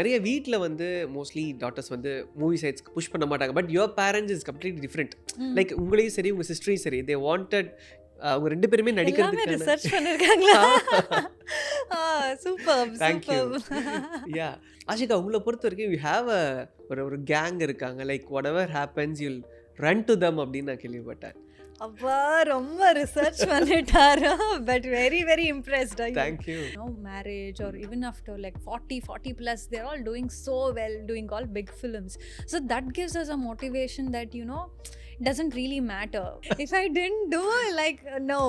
நிறைய வீட்டில் வந்து மோஸ்ட்லி டாட்டர்ஸ் வந்து மூவி சைட்ஸ்க்கு புஷ் பண்ண மாட்டாங்க. But your parents is completely different. Like உங்களையும் சரி உங்கள் சிஸ்டரையும் சரி தே வாண்டட் அவங்க 2 பேருமே நடிக்கிறதுக்கு ரிசர்ச் பண்ணிருக்காங்களா? சூப்பர். தேங்க்யூ. யா ஆஷிகா, உங்களை பொறுத்த வரைக்கும் யூ ஹேவ் ஒரு கேங் இருக்காங்க. Like what ever happens you'll run to them அப்படின்னு நான் கேள்விப்பட்டேன். அப்பா ரொம்ப ரிசர்ச் பண்ணிட்டாரு. But very very impressed. Thank you. No marriage or even after like 40 plus they're all doing so well, doing all big films. So that gives us a motivation that doesn't really matter. If I didn't do like no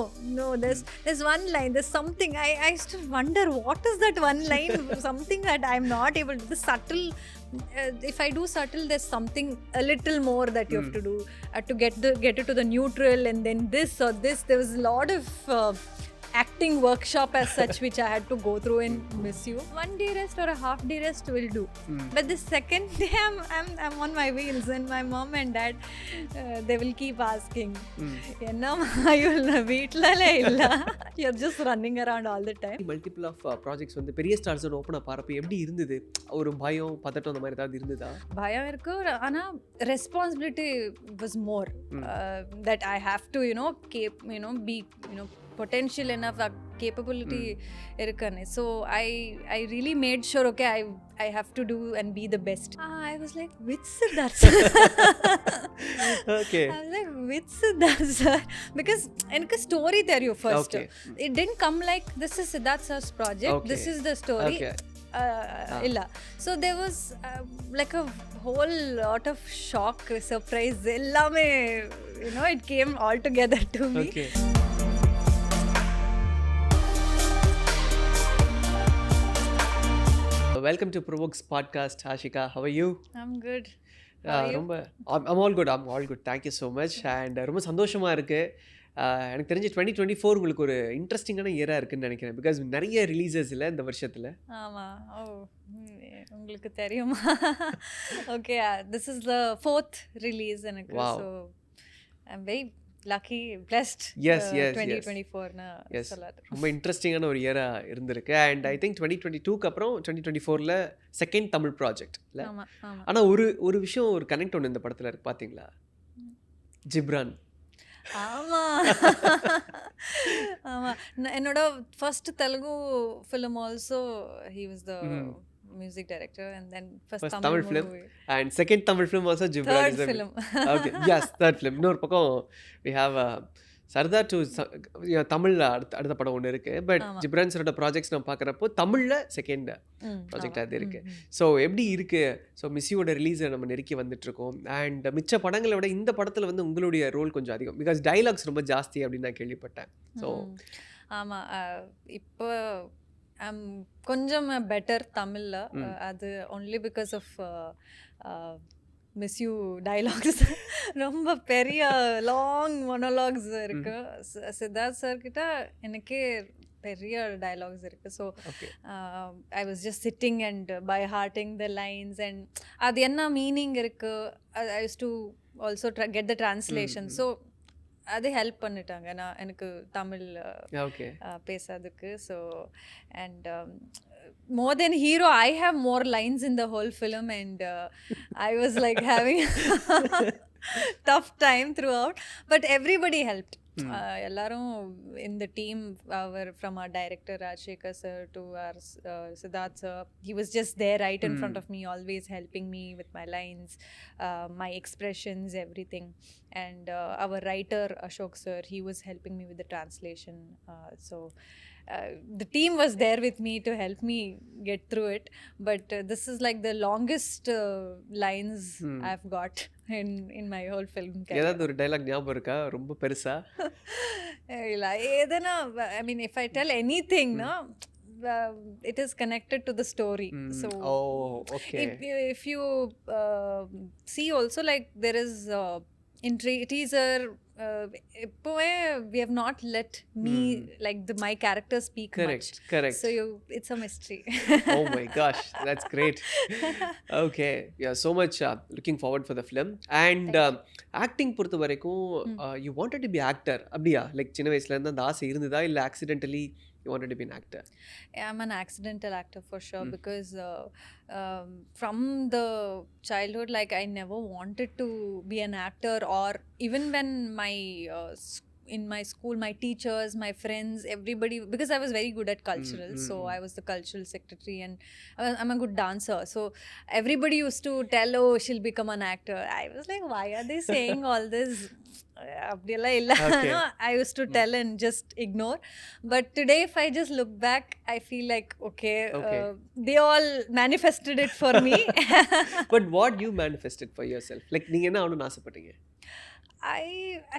there's one line, there's something I still wonder what is that one line. Something that I'm not able to, the subtle if I do subtle, there's something a little more that you have to do to get it to the neutral, and then this or this. There was a lot of acting workshop as such which I had to go through in Miss You. One day rest or a half day rest will do. But the second day I'm on my wheels, and my mom and dad they will keep asking, enna mayul veetlala illa, you're just running around all the time. Multiple of projects வந்து பெரிய stars open up ஆகிறப்ப எப்படி இருந்தது? ஒரு பயம் பதட்டம் அந்த மாதிரி ஏதாவது இருந்ததா? பயம் இருக்கு, ஆனா responsibility was more that I have to keep be potential enough, capability irukane. So I really made sure, okay, I have to do and be the best. I was like, which Siddharth? Okay. I was like, which Siddharth sir? Because enakku story theriyu first. Okay. It didn't come like this is Siddharth sir's project. Okay. This is the story. Okay. illa. So there was like a whole lot of shock, surprise, ellame it came all together to me. Okay. Welcome to Provoke's podcast. Ashika, how are you? I'm good. ரொம்ப I'm all good. Thank you so much. And ரொம்ப சந்தோஷமாக இருக்குது. எனக்கு தெரிஞ்சு 2024 உங்களுக்கு ஒரு இன்ட்ரெஸ்டிங்கான இயராக இருக்குன்னு நினைக்கிறேன். பிகாஸ் நிறைய ரிலீசஸ் இல்லை இந்த வருஷத்தில். ஆமாம். உங்களுக்கு தெரியுமா? Okay, this is the 4th release எனக்கு. So I'm very lucky, blessed. Yes. 2024 na சொல்லாது. ரொம்ப இன்ட்ரெஸ்டிங்கான ஒரு இயரா இருந்திருக்கு. அண்ட் ஐ திங்க் 2022க்கு அப்புறம் 2024ல செகண்ட் தமிழ் ப்ராஜெக்ட் இல்லை? ஆனால் ஒரு விஷயம், ஒரு கனெக்ட் ஒன்று இந்த படத்தில் இருக்கு பார்த்தீங்களா? ஜிப்ரான். ஆமாம். என்னோட first Telugu film also he was the music director, and then first Tamil film and second Tamil film also Ghibran third is film. Okay, yes, third film. இன்னொரு பக்கம் we have சர்தார் டு தமிழ்ல அடுத்த படம் ஒன்று இருக்கு. பட் ஜிப்ரான் சரோட ப்ராஜெக்ட்ஸ் நான் பார்க்குறப்போ தமிழில் செகண்ட் ப்ராஜெக்ட் அது இருக்கு. ஸோ எப்படி இருக்கு? ஸோ மிஸ்ஸியோட ரிலீஸை நம்ம நெருக்கி வந்துட்டுருக்கோம். அண்ட் மிச்ச படங்களை விட இந்த படத்தில் வந்து உங்களுடைய ரோல் கொஞ்சம் அதிகம். பிகாஸ் டைலாக்ஸ் ரொம்ப ஜாஸ்தி அப்படின்னு நான் கேள்விப்பட்டேன். ஸோ ஆமாம், இப்போ கொஞ்சம் பெட்டர் தமிழில். அது only because of miss you dialogues. ரொம்ப பெரிய லாங் மொனோலாக்ஸ் இருக்கு. சித்தார்த் சார் கிட்ட எனக்கே பெரிய டைலாக்ஸ் இருக்கு. So I was just sitting and by hearting the lines and அது என்ன மீனிங் இருக்கு. I use to also get the translation. ஸோ அது ஹெல்ப் பண்ணிட்டாங்க நான் எனக்கு தமிழ் பேசுறதுக்கு. So and more than hero, I have more lines in the whole film, and I was like having tough time throughout, but everybody helped. Ellarum in the team, from our director Rajshekar sir to our Siddharth sir, he was just there right in front of me, always helping me with my lines, my expressions, everything. And our writer R.Ashok sir, he was helping me with the translation. So the team was there with me to help me get through it. But this is like the longest lines I've got in my whole film career. ஏதாவது ஒரு dialogue ஞாபகம் இருக்கா ரொம்ப பெருசா? இல்ல, ஏதனா I mean if I tell anything it is connected to the story. So okay. If you see also, like there is in teaser இப்போவே we have not let me like my character speak much. Correct. So it's a mystery. Oh my gosh, that's great. Okay, yeah, so much looking forward for the film. And acting பொறுத்த வரைக்கும் you wanted to be actor அப்படியா? Like சின்ன வயசுல இருந்து அந்த ஆசை இருந்ததா, இல்லை accidentally you wanted to be an actor? I'm an accidental actor for sure, because from the childhood, like I never wanted to be an actor, or even when my in my school, my teachers, my friends, everybody, because I was very good at cultural, so I was the cultural secretary, and I'm a good dancer, so everybody used to tell, oh, she'll become an actor. I was like, why are they saying all this? Okay. I used to tell and just ignore. But today, if I just look back, I feel like, okay. They all manifested it for me. But what you manifested for yourself? Like, நீங்க என்ன ஆகணும்னு ஆசைப்பட்டீங்க?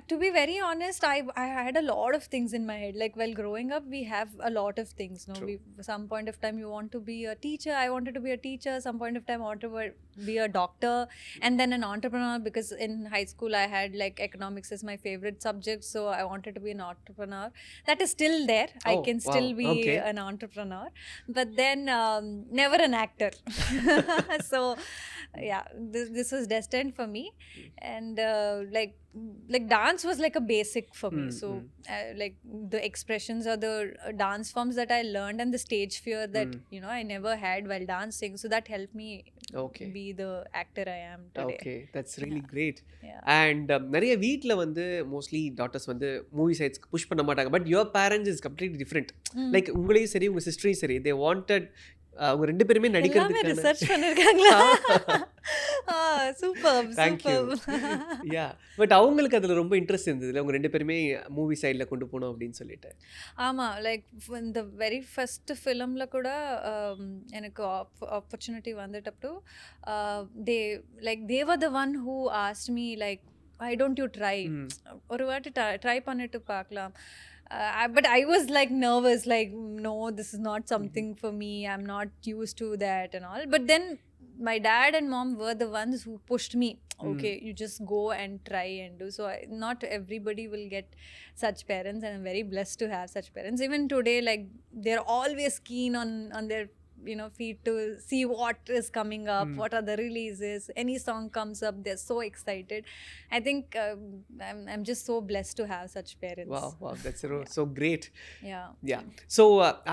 To be very honest, I had a lot of things in my head. Like, while growing up, we have a lot of things. No, some point of time you want to be a teacher. I wanted to be a teacher. Some point of time I wanted to be a doctor, and then an entrepreneur, because in high school I had like economics as my favorite subject. So I wanted to be an entrepreneur. That is still there. I can still be an entrepreneur, but then never an actor. So yeah, this was destined for me, and like dance was like a basic for me. So like the expressions or the dance forms that I learned, and the stage fear that I never had while dancing, so that helped me be the actor I am today. Okay, that's really great. And நிறைய வீட்ல வந்து mostly daughters வந்து movie சைட்ஸ்க்கு push பண்ண மாட்டாங்க, but your parents is completely different. Like உங்களையும் சரி உங்க சிஸ்டரையும் சரி, they wanted அவங்க ரெண்டு பேருமே நடிக்கிறதுக்கு ரிசர்ச் பண்ணிருக்காங்களா? Super super. யா, பட் அவங்களுக்கு அதுல ரொம்ப இன்ட்ரெஸ்ட் இருந்தது, அவங்க ரெண்டு பேருமே மூவி சைடுல கொண்டு போகணும் அப்படின்னு சொல்லிட்டு. ஆமா, லைக் இந்த வெரி ஃபர்ஸ்ட் ஃபிலிம்ல கூட எனக்கு opportunity வந்துட்டப்போ they were the one who asked me like, why don't you try, ஒரு வாட்டி ட்ரை பண்ணிட்டு பார்க்கலாம். But I was like nervous, like, no, this is not something for me, I'm not used to that and all. But then my dad and mom were the ones who pushed me, okay, you just go and try and do. So not everybody will get such parents, and I'm very blessed to have such parents. Even today, like, they're always keen on their feet to see what is coming up, what are the releases, any song comes up, they're so excited. I think I'm just so blessed to have such parents. Wow, that's so great. Yeah. So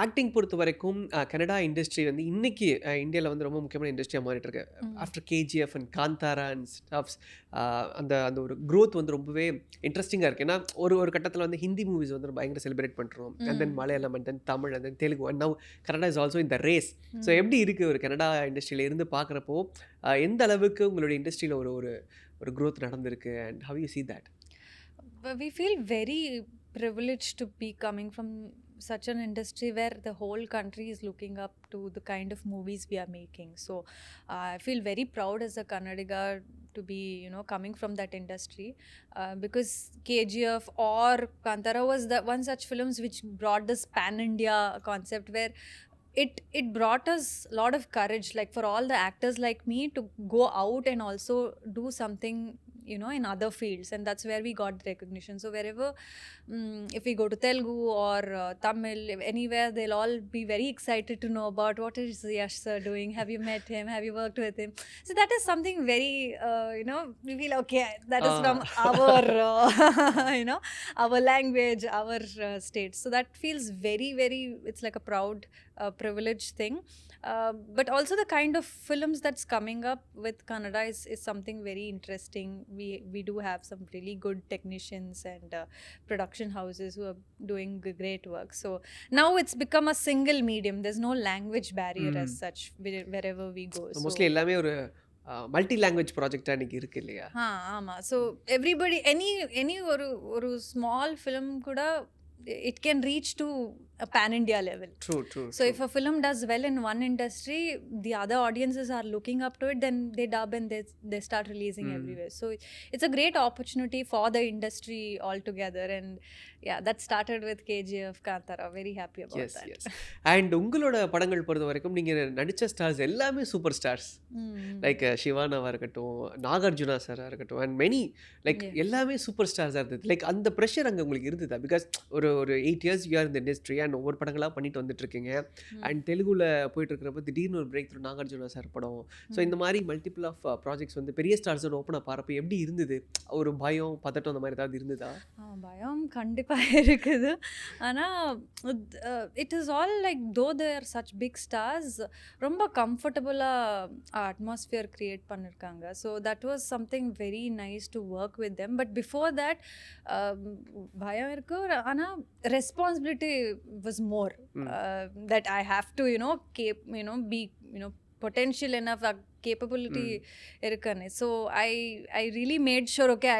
acting பொறுத்த வரைக்கும் Canada industry வந்து இன்னைக்கு இந்தியாவில் வந்து ரொம்ப முக்கியமான இண்டஸ்ட்ரியாக மாறிட்டு இருக்கு. After KGF and Kantara and stuffs, அந்த ஒரு க்ரோத் வந்து ரொம்பவே இன்ட்ரெஸ்டிங்காக இருக்குது. ஏன்னா ஒரு கட்டத்தில் வந்து ஹிந்தி மூவிஸ் வந்து பயங்கர செலிப்ரேட் பண்ணுறோம், and then Malayalam, and then Tamil, and then Telugu, and now Canada is also in the race. So எப்படி இருக்குது ஒரு கனடா இண்டஸ்ட்ரியில் இருந்து பார்க்குறப்போ எந்த அளவுக்கு உங்களுடைய இண்டஸ்ட்ரியில் ஒரு க்ரோத் நடந்திருக்கு, and how you see that? We feel very privileged to be coming from such an industry where the whole country is looking up to the kind of movies we are making. So I feel very proud as a Kannadiga to be coming from that industry, because KGF or Kantara was the one such films which brought this pan-India concept, where it brought us a lot of courage, like for all the actors like me to go out and also do something in other fields, and that's where we got the recognition. So wherever if we go to Telugu or Tamil, anywhere, they'll all be very excited to know about what is Yash sir doing, have you met him, have you worked with him. So that is something very we feel okay, that is from our our language, our state. So that feels very, very, it's like a proud privileged thing. But also the kind of films that's coming up with Kannada is something very interesting. We do have some really good technicians and production houses who are doing great work. So now it's become a single medium. There's no language barrier as such wherever we go. So mostly எல்லாமே ஒரு multi language ப்ராஜெக்டாக இன்னைக்கு இருக்கு இல்லையா? ஆமாம். So everybody any ஒரு small film கூட it can reach to a pan-India level. True. So if a film does well in one industry, the other audiences are looking up to it, then they dub and they start releasing everywhere. So it's a great opportunity for the industry altogether, and yeah, that started with KGF, Kantara. Very happy about that. Yes. And உங்களோட படங்கள் பொறுத்த வரைக்கும் நீங்கள் நடித்த stars எல்லாமே super stars, like சிவானாவாக இருக்கட்டும், நாகார்ஜுனா சாராக இருக்கட்டும், அண்ட் மெனி, லைக் எல்லாமே சூப்பர் ஸ்டார்ஸாக இருந்தது. லைக் அந்த ப்ரெஷர் அங்கே உங்களுக்கு இருந்ததா? பிகாஸ் ஒரு 8 years you are in the industry, and and ஒவ்வொரு படங்களாக பண்ணிட்டு வந்துட்டு இருக்கீங்க. அண்ட் தெலுங்குல போயிட்டு இருக்கிறப்ப திடீர்னு ஒரு பிரேக் த்ரூ நாகார்ஜுனா சார் படம். ஸோ இந்த மாதிரி மல்டிபிள் ஆஃப் ப்ராஜெக்ட்ஸ் வந்து பெரிய ஸ்டார்ஸோட ஓப்பனாக பாருப்ப எப்படி இருந்தது? ஒரு பயம் பதட்டம் அந்த மாதிரி ஏதாவது இருந்ததா? பயம் கண்டிப்பாக இருக்குது. ஆனால் இட் இஸ் ஆல் லைக் தோ தேர் சச் பிக் ஸ்டார்ஸ் ரொம்ப கம்ஃபர்டபுளாக அட்மாஸ்ஃபியர் க்ரியேட் பண்ணியிருக்காங்க. So that was something very nice to work with them. But before that பயம் இருக்கு. ஆனால் responsibility was more that I have to be potential enough, capability irukane. So I really made sure, okay,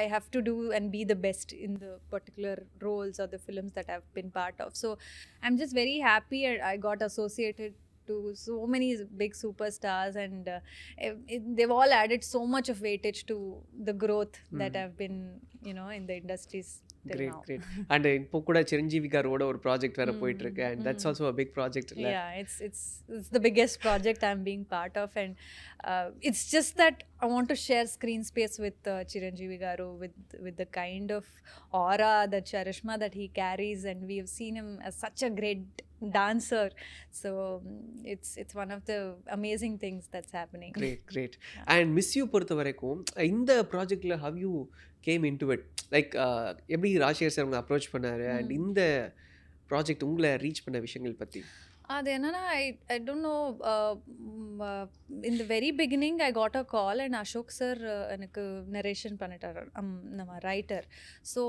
I have to do and be the best in the particular roles or the films that I've been part of. So I'm just very happy I got associated to so many big superstars, and they've all added so much of weightage to the growth that I've been in the industries. Great. And இப்போ கூட சிரஞ்சீவி காரோட ஒரு project வேற போயிட்டு இருக்கு, and that's also a big project. Yeah, it's the biggest project I'm being part of, and it's just that I want to share screen space with Chiranjeevi garu, with the kind of aura, the charisma that he carries, and we have seen him as such a great dancer. So it's one of the amazing things that's happening. Great. And Miss You பொறுத்த வரைக்கும் இந்த ப்ராஜெக்ட்ல how you came into it, like எப்படி Rajasekar sir உங்களை approach பண்ணாரு, and இந்த project உங்களை reach பண்ண விஷயங்கள் பற்றி? அது என்னன்னா, I don't know, in the very beginning I got a call and Ashok sir எனக்கு narration பண்ணிட்டாரு, நம்ம writer. So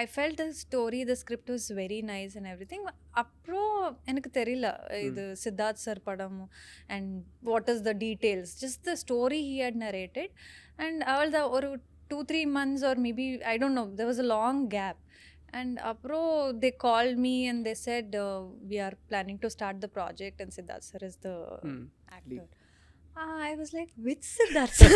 I felt the story, the script was very nice and everything. அப்புறம் எனக்கு தெரியல இது சித்தார்த் சார் படம் and what is the details, just the story he had narrated, and அவள் தான் ஒரு 2-3 months or maybe I don't know, there was a long gap. And apro they called me and they said we are planning to start the project and Siddharth sir is the actor. I was like, which Siddharth sir?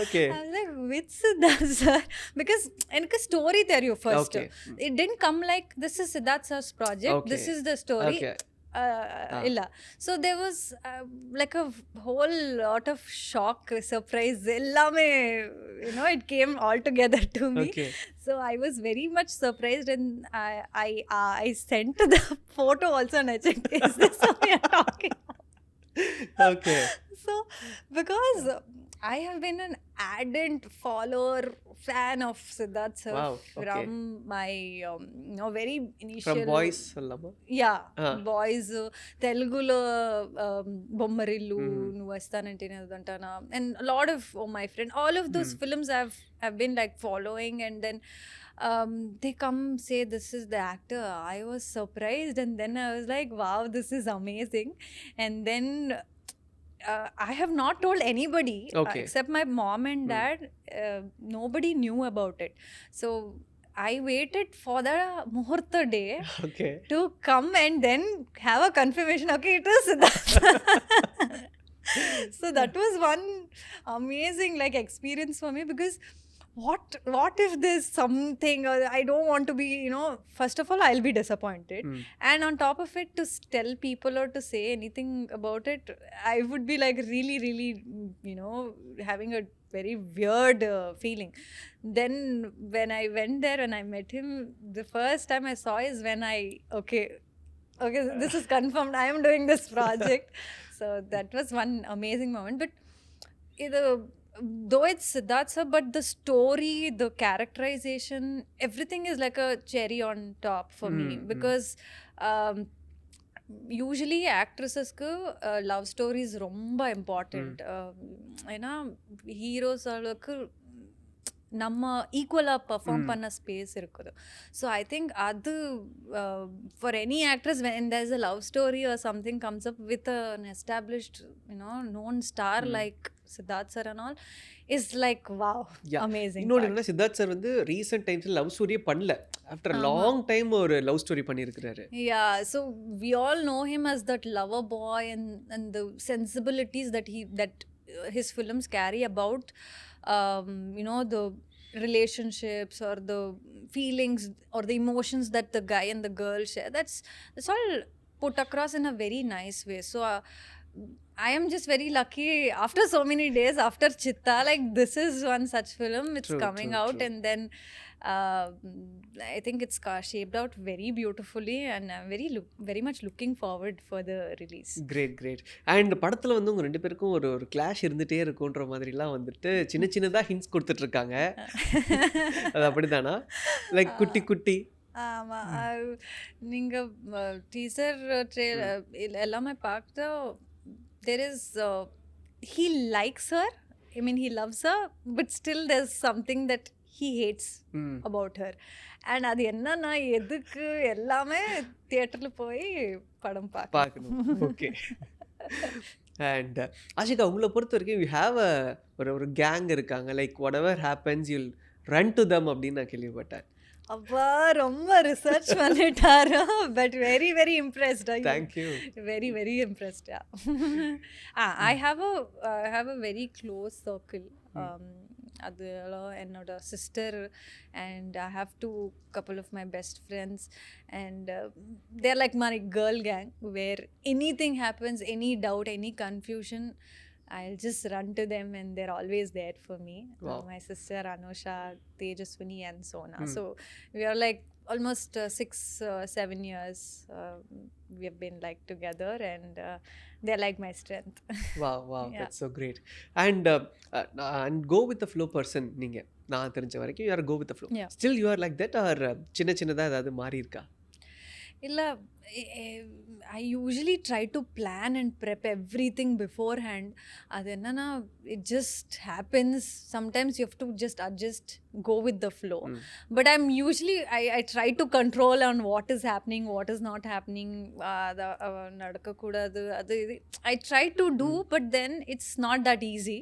Okay. I was like, which Siddharth sir? Because enakku story theriyu first. Okay. It didn't come like this is Siddharth sir's project. Okay. This is the story. Okay. illa. So there was like a whole lot of shock, surprise, ellame, it came all together to me. Okay. So I was very much surprised, and I sent the photo also and I checked, is this what we are talking about? Okay. So because I have been an ardent follower, fan of Siddharth sir. Wow, okay. From my very initial, from boys allama, yeah, boys, Telugulo Bommarillu nu vastanantene adantana, and a lot of my friend, all of those films I've been like following, and then they come say this is the actor. I was surprised, and then I was like, wow, this is amazing. And then I have not told anybody, okay, except my mom and dad. Nobody knew about it. So I waited for the muhurta day, okay, to come and then have a confirmation, okay, it is that. So that was one amazing like experience for me, because what if there's something, or I don't want to be, first of all I'll be disappointed, and on top of it, to tell people or to say anything about it, I would be like really having a very weird feeling. Then when I went there and I met him, the first time I saw is when okay, this is confirmed, I am doing this project. So that was one amazing moment. But though it's Siddharth sir, but the story, the characterization, everything is like a cherry on top for me, because usually actresses ku love stories romba important. ஏன்னா heroes அளவுக்கு நம்ம ஈக்குவலாக perform பண்ண space இருக்குது. So I think அது for any actress when there's a love story or something comes up with an established known star like Siddharth sir and all, is like wow, amazing. இன்னொன்று என்ன, Siddharth sir வந்து recent டைம்ஸில் love ஸ்டோரியே பண்ணல, after long time ஒரு love story பண்ணியிருக்கிறாரு. Yeah, so we all know him as that lover boy, and the sensibilities that his films carry about the relationships or the feelings or the emotions that the guy and the girl share. That's all put across in a very nice way. So I am just very lucky, after so many days, after Chitta, like this is one such film, it's coming out. And then I think it's shaped out very beautifully, and I'm very much looking forward for the release. Great. And படத்தில் வந்து உங்கள் 2 பேருக்கும் ஒரு ஒரு clash இருந்துகிட்டே இருக்குன்ற மாதிரிலாம் வந்துட்டு சின்னதாக ஹிண்ட்ஸ் கொடுத்துட்ருக்காங்க. அது அப்படிதானா? லைக் குட்டி ஆமாம், நீங்கள் டீசர் எல்லாமே பார்த்தா there is he likes her, I mean he loves her, but still there's something that he hates about her. And அது என்னன்னா எதுக்கு எல்லாமே தியேட்டரில் போய் படம் பார்க்கணும். ஓகே. அண்ட் ஆஷிகா, உங்களை பொறுத்த வரைக்கும் யூ ஹாவ் ஒரு கேங் இருக்காங்க. Like what ever happens you'll run to them அப்படின்னு நான் கேள்விப்பட்டேன். அப்பா ரொம்ப ரிசர்ச் பண்ணிட்டாரு, but very very impressed. Thank you. Very impressed. I have a very close circle. அதெல்லாம் என்னோட sister, and I have couple of my best friends, and they're like my girl gang, where anything happens, any doubt, any confusion, I'll just run to them and they're always there for me. Wow. My sister Anusha, Tejaswini and Sona. So we are like almost 6-7 years we have been like together, and they're like my strength. wow Yeah. That's so great. And go with the flow person. நீங்க நான் தெரிஞ்ச வரைக்கும் you are go with the flow. Yeah. Still you are like that, or சின்னதா ஏதாவது மாறி இருக்கா? இல்லை, I usually try to plan and prep everything beforehand. அது என்னன்னா it just happens. Sometimes you have to just adjust, go with the flow. But I'm usually, I try to control on what is happening, what is not happening. நடக்கக்கூடாது அது I try to do, but then it's not that easy.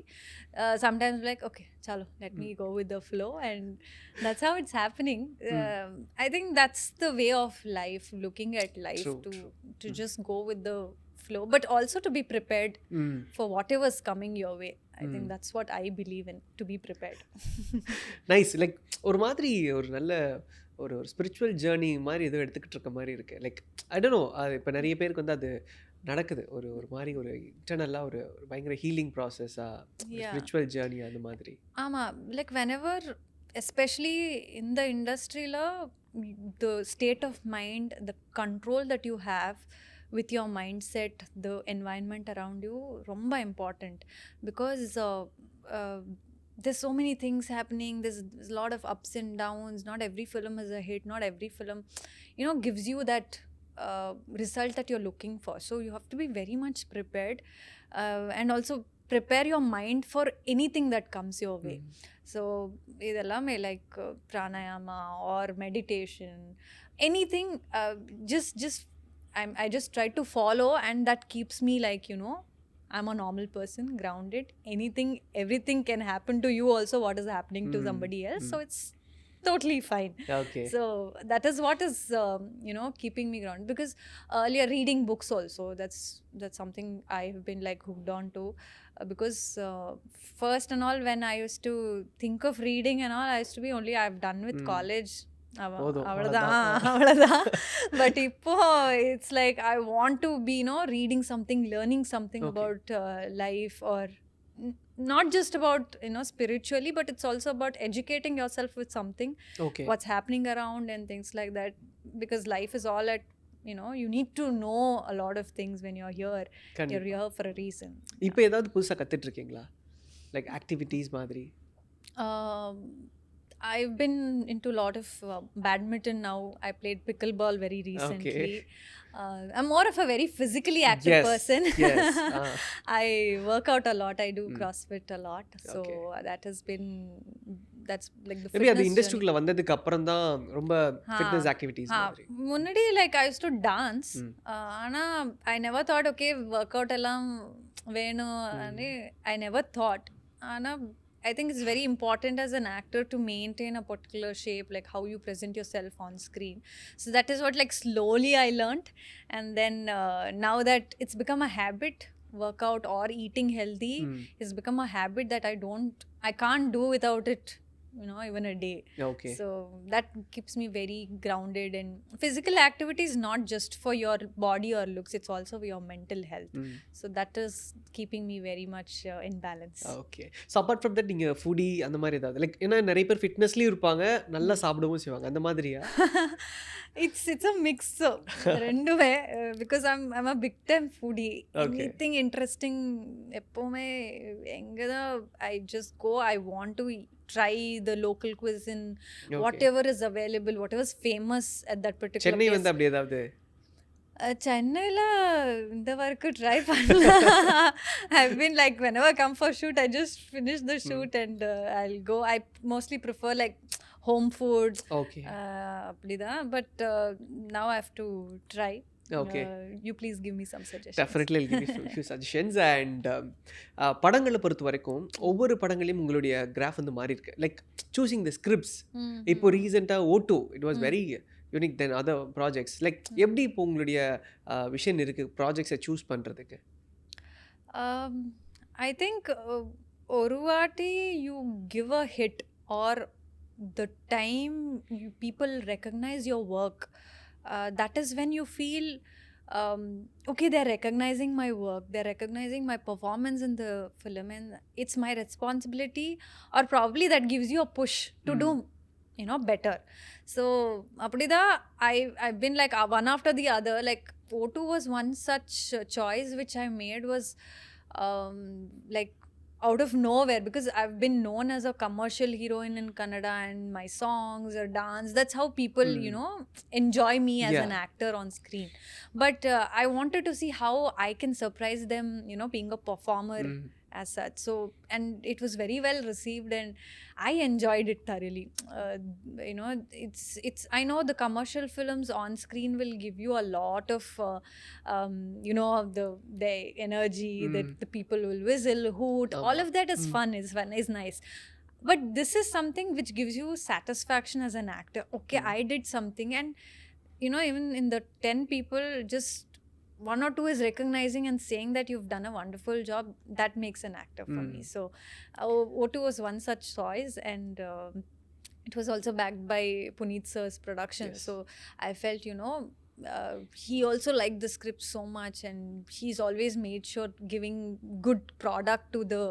Sometimes like, okay, chalo, let me go with the flow, and that's how it's happening. I think that's the way of life, looking at life. True. To just go with the flow, but also to be prepared for whatever's coming your way. I think that's what I believe in, to be prepared. Nice. Like ஒரு மாதிரி ஒரு நல்ல ஒரு spiritual journey மாதிரி ஏதோ எடுத்துக்கிட்டு இருக்க மாதிரி இருக்கு. லைக் ஐ டோன்ட் நோ, அது இப்போ நிறைய பேருக்கு வந்து அது நடக்குது. ஒரு மாதிரி ஒரு இன்டர்னலாக ஒரு பயங்கர ஹீலிங் ப்ராசஸாக, ஸ்பிரிச்சுவல் ஜேர்னி அந்த மாதிரி. ஆமாம், like whenever, especially in the industry la, the state of mind, the control that you have with your mindset, the environment around you, romba important. Because there's so many things happening, there's a lot of ups and downs. Not every film is a hit, not every film gives you that result that you're looking for. So you have to be very much prepared, and also prepare your mind for anything that comes your way. So idellame like pranayama or meditation, anything, just I just try to follow, and that keeps me like, I'm a normal person, grounded. Everything can happen to you also, what is happening to somebody else. So it's totally fine. Okay. So that is what is keeping me grounded. Because earlier, reading books also, that's something I've been like hooked on to. Because first and all, when I used to think of reading and all, I used to be only I've done with college, அவ்வளோதான். But இப்போ it's like I want to be reading something, learning something about life, or not just about spiritually, but it's also about educating yourself with something, what's happening around and things like that. Because life is all at you need to know a lot of things when you're here. You're here for a reason. இப்போ ஏதாவது புதுசா கத்துட்டு இருக்கீங்களா? Like activities மாதிரி? I've been into a lot of badminton now. I played pickleball very recently. I'm more of a very physically active person. Yes. I work out a lot. I do CrossFit a lot. So that's like the fitness. maybe the industry வந்ததுக்கு அப்புறம் தான் ரொம்ப fitness activities மாதிரி. முன்னாடி like I used to dance. ஆனா I never thought okay workout எல்லாம் வேணும். I never thought. ஆனா I think it's very important as an actor to maintain a particular shape, like how you present yourself on screen. So that is what like slowly I learned. And then now that it's become a habit, workout or eating healthy has become a habit that I can't do without it even a day. Okay. So that keeps me very grounded. And physical activity is not just for your body or looks, it's also for your mental health. So that is keeping me very much in balance. Okay. So apart from that நீங்கள் foodie அந்த மாதிரி ஏதாவது like ஏன்னா நிறைய பேர் ஃபிட்னஸ்லேயும் இருப்பாங்க, நல்லா சாப்பிடவும் செய்வாங்க, அந்த மாதிரியா? It's a mix. So renduve because I'm a big time foodie. Anything interesting எப்பவுமே எங்கதா I just go, I want to try the local cuisine, whatever is available, whatever is famous at that particular Chennai place. வந்து அப்படி ஏதாவது? சென்னையில் இந்த வரைக்கும் try பண்ணல. I've been like whenever I come for shoot, I just finish the shoot and I'll go. I mostly prefer like home food. Okay. அப்படிதான். But now I have to try. Okay. You please give me some suggestions. Definitely I'll give you few suggestions. And படங்களை பொறுத்த வரைக்கும் ஒவ்வொரு படங்களையும் உங்களுடைய graph வந்து மாறி இருக்கு. Like choosing the scripts. இப்போ ரீசெண்டாக O2 it was very unique then other projects. Like எப்படி இப்போ உங்களுடைய விஷன் இருக்குது ப்ராஜெக்ட்ஸை சூஸ் பண்ணுறதுக்கு? I think ஒரு வாட்டி you give a hit or the time people recognize your work, that is when you feel okay, they're recognizing my work, they're recognizing my performance in the film, and it's my responsibility, or probably that gives you a push to do better. So apdida I've been like one after the other. Like O2 was one such choice which I made, was like out of nowhere, because I've been known as a commercial heroine in Kannada, and my songs or dance, that's how people enjoy me as an actor on screen. But I wanted to see how I can surprise them, being a performer as such. So, and it was very well received and I enjoyed it thoroughly. It's I know the commercial films on screen will give you a lot of the energy, that the people will whistle, hoot, all of that is fun, is nice. But this is something which gives you satisfaction as an actor. Okay, I did something, and even in the 10 people, just one or two is recognizing and saying that you've done a wonderful job. That makes an actor for me. So O2 was one such choice, and it was also backed by Puneet sir's production. So I felt he also liked the script so much, and he's always made sure giving good product to the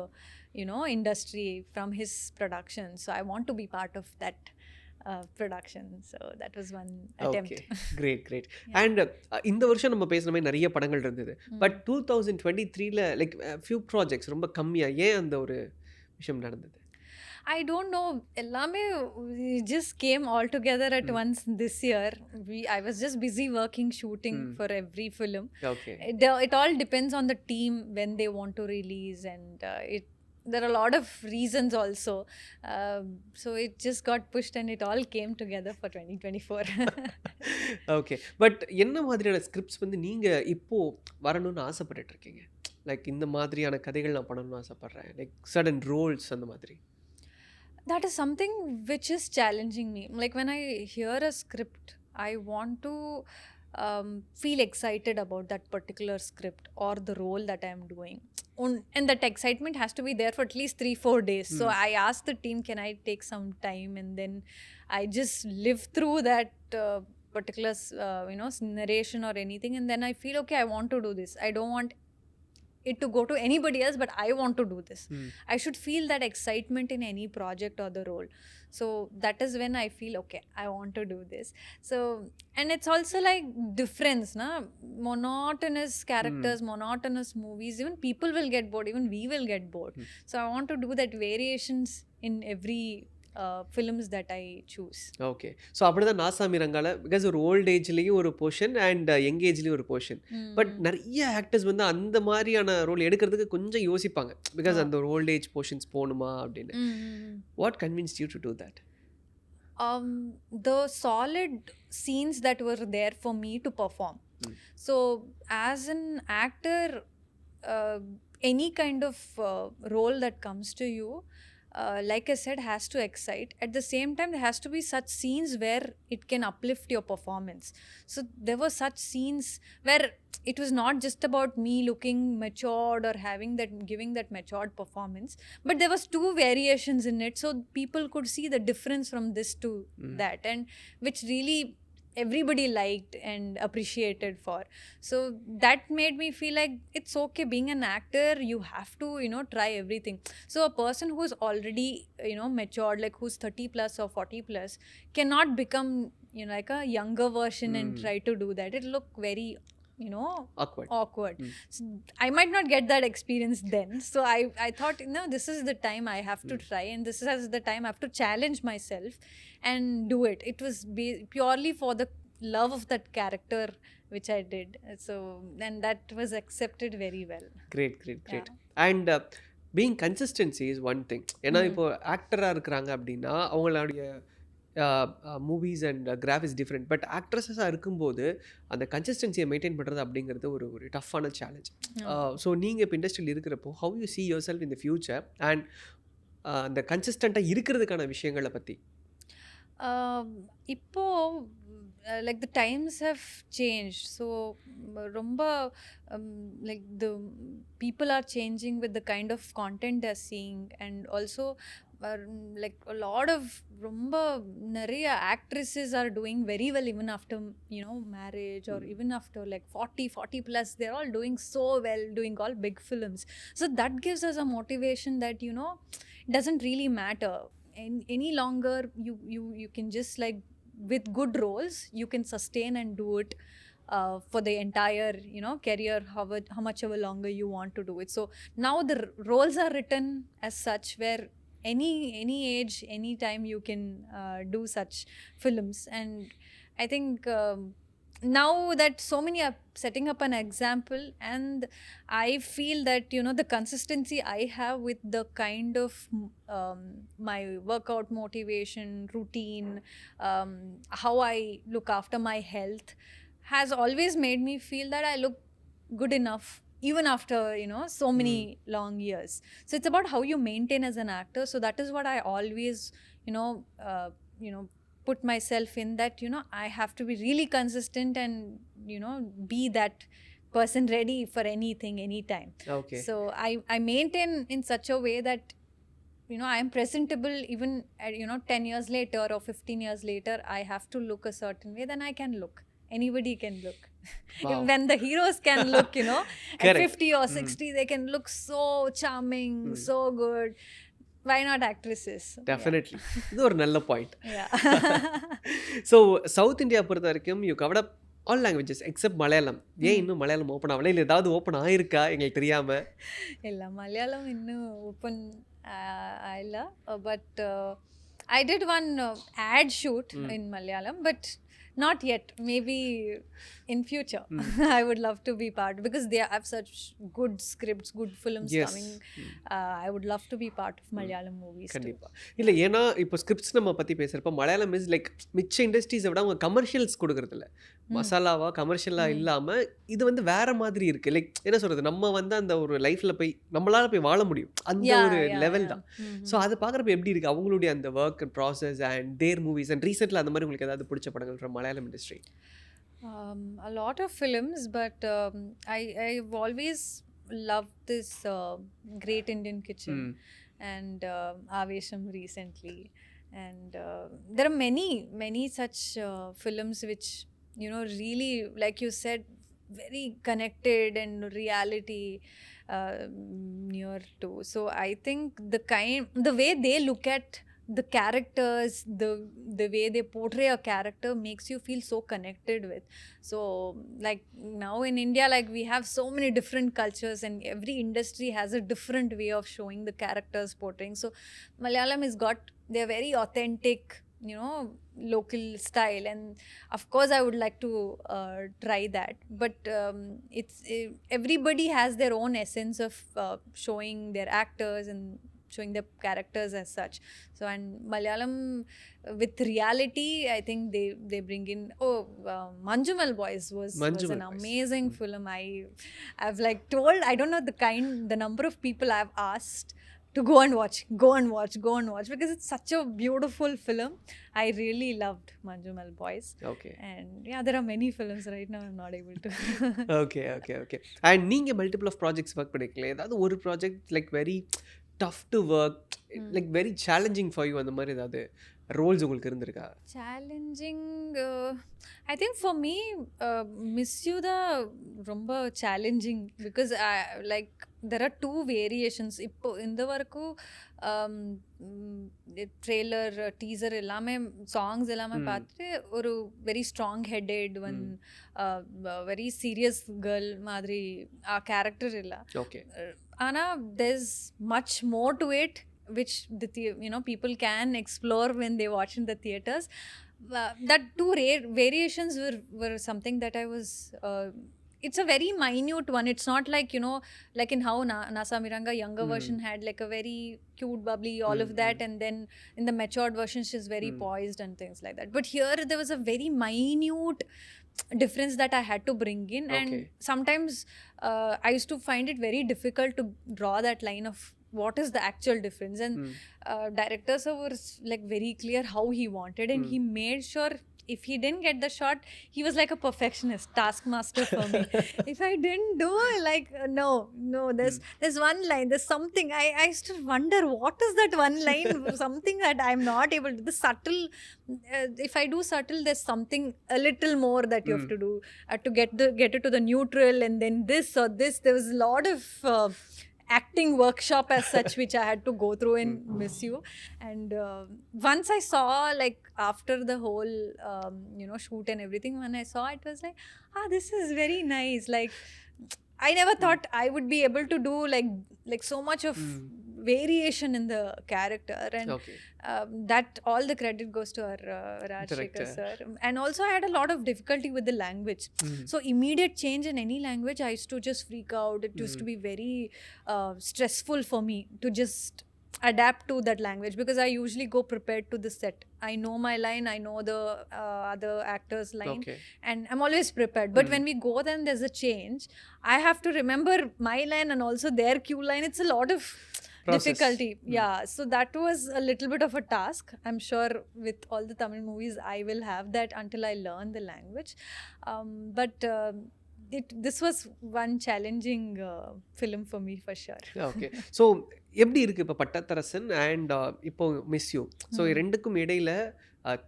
industry from his production. So I want to be part of that production. So that was one attempt. Okay, great. And இந்த வருஷம் நம்ம பேசுற மாதிரி நிறைய படங்கள் இருந்தது. But 2023ல like few projects ரொம்ப கம்மியா, ஏன் அந்த ஒரு விஷயம் நடந்தது? I don't know. எல்லாமே just came all together at once this year. I was just busy working, shooting for every film. Okay. It all depends on the team when they want to release, and there are a lot of reasons also. So it just got pushed and it all came together for 2024. Okay. But என்ன மாதிரியான scripts வந்து நீங்கள் இப்போது வரணும்னு ஆசைப்பட்டுட்டு இருக்கீங்க? Like இந்த மாதிரியான கதைகள் நான் பண்ணணும்னு ஆசைப்பட்றேன், லைக் சடன் ரோல்ஸ் அந்த மாதிரி. That is something which is challenging me. Like when I hear a script, I want to feel excited about that particular script or the role that I am doing. And that excitement has to be there for at least 3-4 days. So I asked the team, can I take some time? And then I just live through that particular narration or anything. And then I feel, okay, I want to do this. I don't want it to go to anybody else, but I want to do this. I should feel that excitement in any project or the role. So that is when I feel, okay, I want to do this. So, and it's also like difference, monotonous characters, monotonous movies, even people will get bored, even we will get bored. So I want to do that variations in every films that I choose. Okay. So அப்படி தான் நாசாமி ரங்கால, because ஒரு volt ஏஜ்லேயும் ஒரு portion and young ஏஜ்லேயும் ஒரு portion. But நிறைய actors வந்து அந்த மாதிரியான role எடுக்கிறதுக்கு கொஞ்சம் யோசிப்பாங்க, பிகாஸ் அந்த ஒரு ஓல்ட் ஏஜ் போர்ஷன்ஸ் போகணுமா அப்படின்னு. What convinced you to do that? The solid scenes that were there for me to perform. So as an actor, any kind of role that comes to you, like I said, has to excite. At the same time, there has to be such scenes where it can uplift your performance. So there were such scenes where it was not just about me looking matured or giving that matured performance, but there was two variations in it, so people could see the difference from this to that, and which really everybody liked and appreciated for. So that made me feel like it's okay, being an actor you have to, you know, try everything. So a person who's already, you know, matured, like who's 30 plus or 40 plus, cannot become, you know, like a younger version and try to do that. It'll look very, you know, awkward. So I might not get that experience then, so I thought, no, this is the time I have to try, and this is the time I have to challenge myself and do it. It was purely for the love of that character which I did. So, and that was accepted very well. Great. And being consistency is one thing. ஏன்னா இப்போ ஆக்டராக இருக்கிறாங்க அப்படின்னா அவங்களுடைய movies and graph is different. But ஆக்ட்ரஸஸாக இருக்கும்போது அந்த கன்சிஸ்டன்சியை maintain பண்ணுறது அப்படிங்கிறது ஒரு டஃப்பான சேலஞ்ச். ஸோ நீங்கள் இப்போ இண்டஸ்ட்ரியில் இருக்கிறப்போ how you see yourself in the future and அந்த கன்சிஸ்டண்ட்டாக இருக்கிறதுக்கான விஷயங்களை பற்றி? இப்போ like the times have changed, so romba like the people are changing with the kind of content they're seeing, and also like a lot of romba nariya actresses are doing very well even after, you know, marriage, or even after like 40 plus, they're all doing so well, doing all big films. So that gives us a motivation that, you know, it doesn't really matter any longer. You can just, like, with good roles you can sustain and do it for the entire, you know, career, how much ever longer you want to do it. So now the roles are written as such where any age, any time you can do such films. And I think now that so many are setting up an example, and I feel that, you know, the consistency I have with the kind of my workout motivation routine, how I look after my health, has always made me feel that I look good enough even after, you know, so many long years. So it's about how you maintain as an actor. So that is what I always, you know, put myself in, that, you know, I have to be really consistent and, you know, be that person ready for anything, anytime. Okay. So I maintain in such a way that, you know, I am presentable even at, you know, 10 years later or 15 years later. I have to look a certain way, then I can look. Anybody can look. Wow. When the heroes can look, you know, at Correct. 50 or 60, they can look so charming, so good. Why not actresses? Definitely. இது ஒரு நல்ல point. Yeah. So south India பொறுத்த வரைக்கும் you covert up all languages accept Malayalam. ஏன் இன்னும் Malayalam open ஆகல, இல்லை ஏதாவது ஓப்பன் ஆயிருக்கா எங்களுக்கு தெரியாமல்? இல்லை, மலையாளம் இன்னும் ஓப்பன் ஆயில்ல. But I did one ad shoot in Malayalam, but not yet. Maybe in future. I would love to be part, because they have such good scripts, good films coming. I would love to be part of Malayalam movies too. இல்லை, ஏன்னா இப்போ scripts நம்ம பற்றி பேசுகிறப்ப Malayalam is like மிச்ச இண்டஸ்ட்ரீஸை விட அவங்க commercials கொடுக்குறதில்ல. மசாலாவா கமர்ஷியலாக இல்லாமல் இது வந்து வேற மாதிரி இருக்குது. லைக் என்ன சொல்கிறது, நம்ம வந்து அந்த ஒரு லைஃப்பில் போய் நம்மளால் போய் வாழ முடியும், அந்த ஒரு லெவல் தான். ஸோ அதை பார்க்குறப்ப எப்படி இருக்குது அவங்களுடைய அந்த work and process and their movies? And ரீசெண்டில் அந்த மாதிரி உங்களுக்கு ஏதாவது பிடிச்ச படங்கள் from Malayalam industry? A lot of films, but I've always loved this Great Indian Kitchen and Avesham recently, and there are many such films which, you know, really, like you said, very connected and reality near to. So I think the way they look at the characters, the way they portray a character makes you feel so connected with. So like now in India, like we have so many different cultures, and every industry has a different way of showing the characters portraying. So Malayalam has got their very authentic, you know, local style, and of course I would like to try that. But everybody has their own essence of showing their actors and showing their characters as such. So, and Malayalam with reality, I think they bring in Manjumal Boys was an amazing film. I've like told, I don't know the number of people I've asked to go and watch because it's such a beautiful film. I really loved Manjumal Boys. Okay. And yeah, there are many films right now I'm not able to. Okay. And நீங்க multiple of projects work பண்ணிருக்கீங்களா? ஏதாவது ஒரு project like very tough to work, like very challenging for you, அந்த மாதிரி ஏதாவது Rolle's உங்களுக்கு இருந்திருக்கா? Challenging, I think for me, Miss You da romba challenging because like there are two variations. Ippo inda varaku trailer, teaser ellame songs ellame paathu oru very strong headed one, very serious girl madri a character illa. Okay. Ana there's much more to it which people can explore when they watch in the theaters. That two rare variations were something that I was it's a very minute one. It's not like like in how Nasa Miranga younger version had like a very cute bubbly all of that, and then in the matured version she's very poised and things like that. But here there was a very minute difference that I had to bring in. And sometimes I used to find it very difficult to draw that line of what is the actual difference, and director sir was like very clear how he wanted, and he made sure if he didn't get the shot, he was like a perfectionist, taskmaster for me. If I didn't do like no there's one line, there's something I used to wonder what is that one line, something that I'm not able to, the subtle, if I do subtle there's something a little more that you have to do to get it to the neutral, and then this or this. There was a lot of acting workshop as such which I had to go through in Miss You. And once I saw, like after the whole shoot and everything, when I saw it was like, this is very nice. Like I never thought I would be able to do like so much of variation in the character, and that all the credit goes to our R.Ashok sir. And also I had a lot of difficulty with the language. So immediate change in any language, I used to just freak out. It used to be very stressful for me to just adapt to that language, because I usually go prepared to the set. I know my line, I know the other actor's line, and I'm always prepared. But when we go, then there's a change. I have to remember my line and also their cue line. It's a lot of difficulty. Yeah, so that was a little bit of a task. I'm sure with all the Tamil movies I will have that until I learn the language. But this was one challenging film for me for sure. Okay, so எப்படி இருக்கு இப்போ பட்டத்தரசன் and இப்போ miss you? So ரெண்டுக்கும் இடையில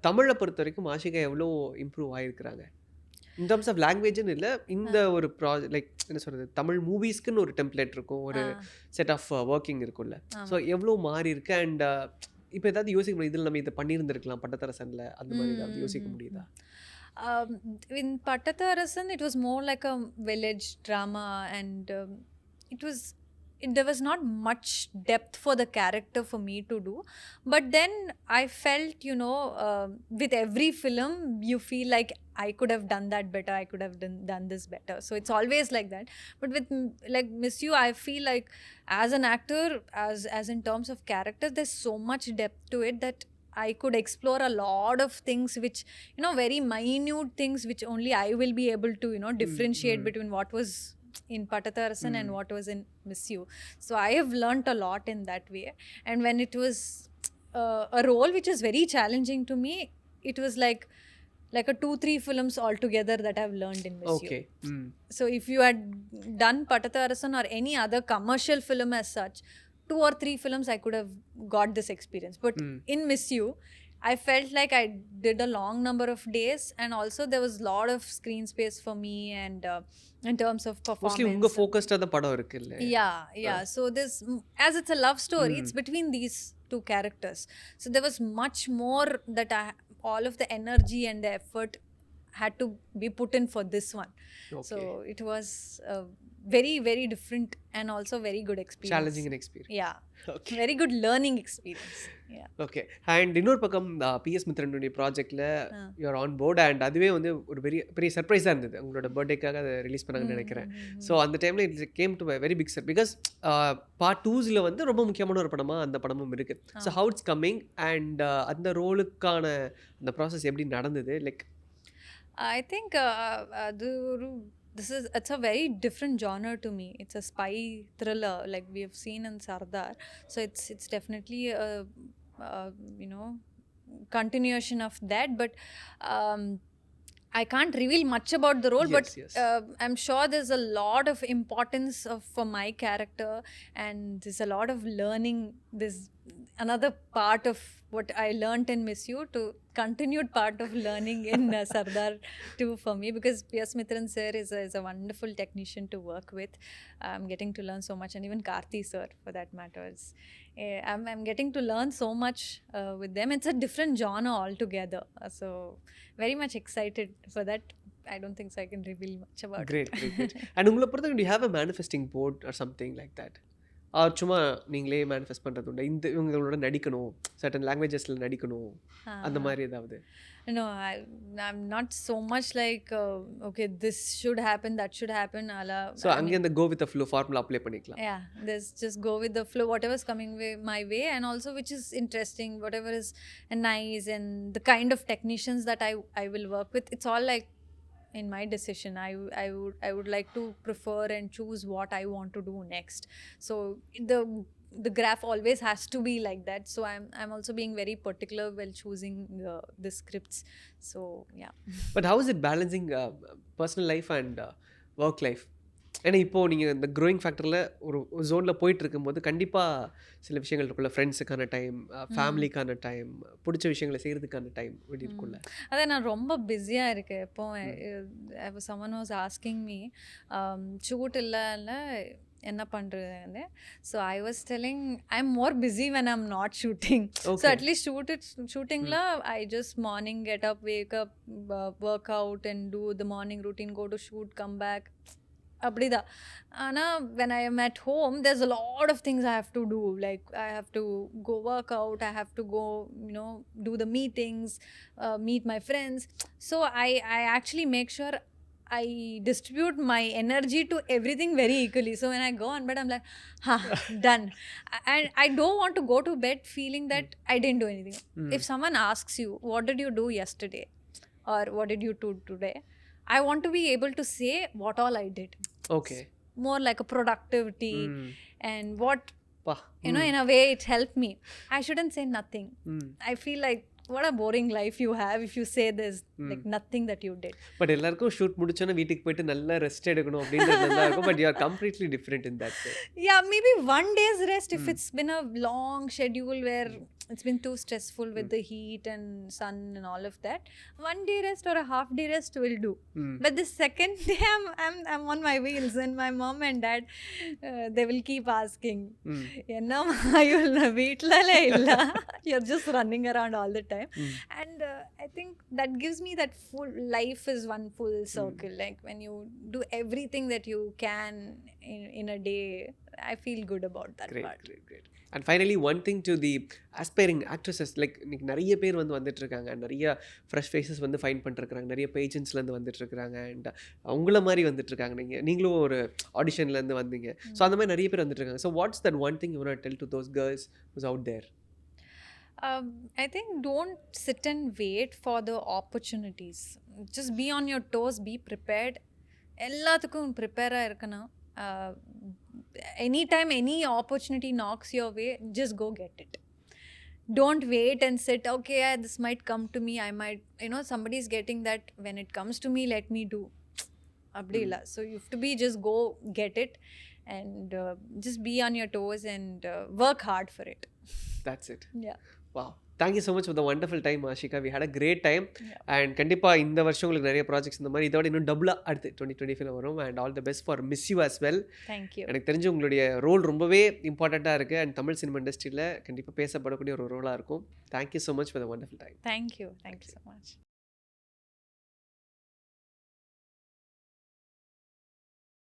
தமிழை பொறுத்த வரைக்கும் ஆஷிகா எவ்வளோ இம்ப்ரூவ் ஆகிருக்கிறாங்க இன் டர்ம்ஸ் ஆஃப் லாங்குவேஜ்னு இல்லை, இந்த ஒரு லைக் என்ன சொல்கிறது, தமிழ் மூவிஸ்க்குன்னு ஒரு டெம்ப்ளேட் இருக்கும், ஒரு செட் ஆஃப் ஒர்க்கிங் இருக்கும்ல. ஸோ எவ்வளோ மாறி இருக்கு? அண்ட் இப்போ ஏதாவது யோசிக்க முடியும், இதில் நம்ம இதை பண்ணியிருந்திருக்கலாம் பட்டத்தரசன்ல, அந்த மாதிரி ஏதாவது யோசிக்க முடியுதா? In Pattatharasan it was more like a village drama, and there was not much depth for the character for me to do. But then I felt with every film you feel like I could have done that better, I could have done this better. So it's always like that. But with like Miss You, I feel like as an actor, as in terms of character, there's so much depth to it that I could explore a lot of things which very minute things which only I will be able to differentiate between what was in Pattatharasan and what was in Miss You. So I have learnt a lot in that way. And when it was a role which is very challenging to me, it was like a 2-3 films altogether that I've learned in Miss You. So if you had done Pattatharasan or any other commercial film as such, 2 or 3 films I could have got this experience. But in Miss You, I felt like I did a long number of days, and also there was a lot of screen space for me, and in terms of performance. Mostly unga focused on the padam irukilla. Yeah. So this, as it's a love story, it's between these two characters. So there was much more that all of the energy and the effort had to be put in for this one. So it was very, very different and also very good experience. Challenging experience. Yeah. Very good learning experience. Yeah. Okay. And இன்னொரு பக்கம் PS மித்ரனுடைய ப்ராஜெக்ட்ல you are on board, and அதுவே வந்து ஒரு பெரிய சர்ப்ரைஸாக இருந்தது. உங்களோட பர்த்டேக்காக அதை ரிலீஸ் பண்ணாங்கன்னு நினைக்கிறேன். ஸோ அந்த டைமில் it came to very big set, because part 2 வந்து ரொம்ப முக்கியமான ஒரு படமாக அந்த படமும் இருக்குது. So how it's coming, and அந்த ரோலுக்கான அந்த ப்ராசஸ் எப்படி நடந்தது? லைக் I think அது ஒரு it's a very different genre to me. It's a spy thriller like we have seen in Sardar. So it's definitely a you know, continuation of that, but I can't reveal much about the role, but I'm sure there's a lot of importance for my character, and there's a lot of learning. There's another part of what I learned in Miss You to continued part of learning in Sardar too for me, because P.S. Mithran sir is a wonderful technician to work with. I'm getting to learn so much, and even Karthi sir for that matter. I'm getting to learn so much with them. It's a different genre altogether. So very much excited for that. I don't think so I can reveal much about Great. it. And உங்களை பொறுத்த do you have a manifesting board or something like that? சும்மா நீங்களே manifest பண்ணுறது உண்டு, இந்த இவங்களோட நடிக்கணும், certain லாங்குவேஜஸில் நடிக்கணும், அந்த மாதிரி ஏதாவது? No, I'm not so much like okay, this should happen, that should happen. So அங்கே இந்த go with the flow formula apply பண்ணிக்கலாம். Yeah, there's just go with the flow, whatever's coming my way, and also which is interesting, whatever is nice, and the kind of technicians that I will work with. It's all like in my decision. I would like to prefer and choose what I want to do next. So the graph always has to be like that. So I'm also being very particular while choosing the scripts. So yeah. But how is it balancing personal life and work life? ஏன்னா இப்போது நீங்கள் இந்த growing ஃபேக்டரில் ஒரு ஜோனில் போயிட்டு இருக்கும்போது கண்டிப்பாக சில விஷயங்கள் இருக்குல்ல, ஃப்ரெண்ட்ஸுக்கான டைம், ஃபேமிலிக்கான டைம், பிடிச்ச விஷயங்களை செய்கிறதுக்கான டைம் இப்படி இருக்குல்ல. அதை நான் ரொம்ப பிஸியாக இருக்கேன் இப்போ. someone was asking me shoot இல்லை என்ன பண்ணுறது. So I was telling I am more busy when I'm not shooting. So at least ஷூட்டிங்கில் I just morning get up, wake up, work out and do the morning routine, go to shoot, come back, அப்படிதான். ஆனால் when I am at home, there's a lot of things I have to do. Like I have to go work out, I have to go, you know, do the meetings, meet my friends. So I actually make sure I distribute my energy to everything very equally. So when I go on bed, I'm like, done. And I don't want to go to bed feeling that I didn't do anything. If someone asks you, what did you do yesterday? Or what did you do today? I want to be able to say what all I did. Okay. More like a productivity and what, you know, in a way it helped me. I shouldn't say nothing. I feel like what a boring life you have if you say there's like nothing that you did. But எல்லாருக்கும் shoot முடிச்சோன்னா வீட்டுக்கு போயிட்டு நல்லா rest எடுக்கணும் அப்படின்றது நல்லா இருக்கும். But you are completely different in that way. Yeah, maybe one day's rest if it's been a long schedule where it's been too stressful with the heat and sun and all of that. One day rest or a half day rest will do. But the second day I'm on my wheels, and my mom and dad they will keep asking, enna mayulla veetlale illa, you're just running around all the time. And I think that gives me that full life is one full circle. Like when you do everything that you can in a day, I feel good about that part. Great. And finally, one thing to the aspiring actresses, like இன்னைக்கு நிறைய பேர் வந்துட்டு இருக்காங்க, நிறைய fresh faces find பண்ணிருக்காங்க, நிறைய பேஜன்ஸ்லேருந்து வந்துட்டு இருக்காங்க, அண்ட் உங்களை மாதிரி வந்துட்டு இருக்காங்க. நீங்களும் ஒரு ஆடிஷன்லேருந்து வந்தீங்க. ஸோ அந்த மாதிரி நிறைய பேர் வந்துட்டு இருக்காங்க. So what's that one thing you want to tell to those girls who's out there? I think don't sit and wait for the opportunities. Just be on your toes, be prepared. எல்லாத்துக்கும் ப்ரிப்பேராக இருக்கணும். Anytime any opportunity knocks your way, just go get it. Don't wait and sit, okay, this might come to me, I might, you know, somebody's getting that, when it comes to me, let me do. Abdi illa. So you have to be, just go get it, and just be on your toes and work hard for it. That's it. Yeah. Wow. Thank you so much for the wonderful time, Ashika. We had a great time. And கண்டிப்பாக இந்த வருஷம் உங்களுக்கு நிறைய projects இந்த மாதிரி இதோட இன்னும் டபுளாக அடுத்து 2025 வரும். And all the best for miss you as well. Thank you. எனக்கு தெரிஞ்சு உங்களுடைய ரோல் ரொம்பவே இம்பார்ட்டண்ட்டாக இருக்குது, அண்ட் தமிழ் சினிமா இண்டஸ்ட்ரியில் கண்டிப்பாக பேசப்படக்கூடிய ஒரு ரோலாக இருக்கும். Thank you so much for the wonderful time. Thank you so much.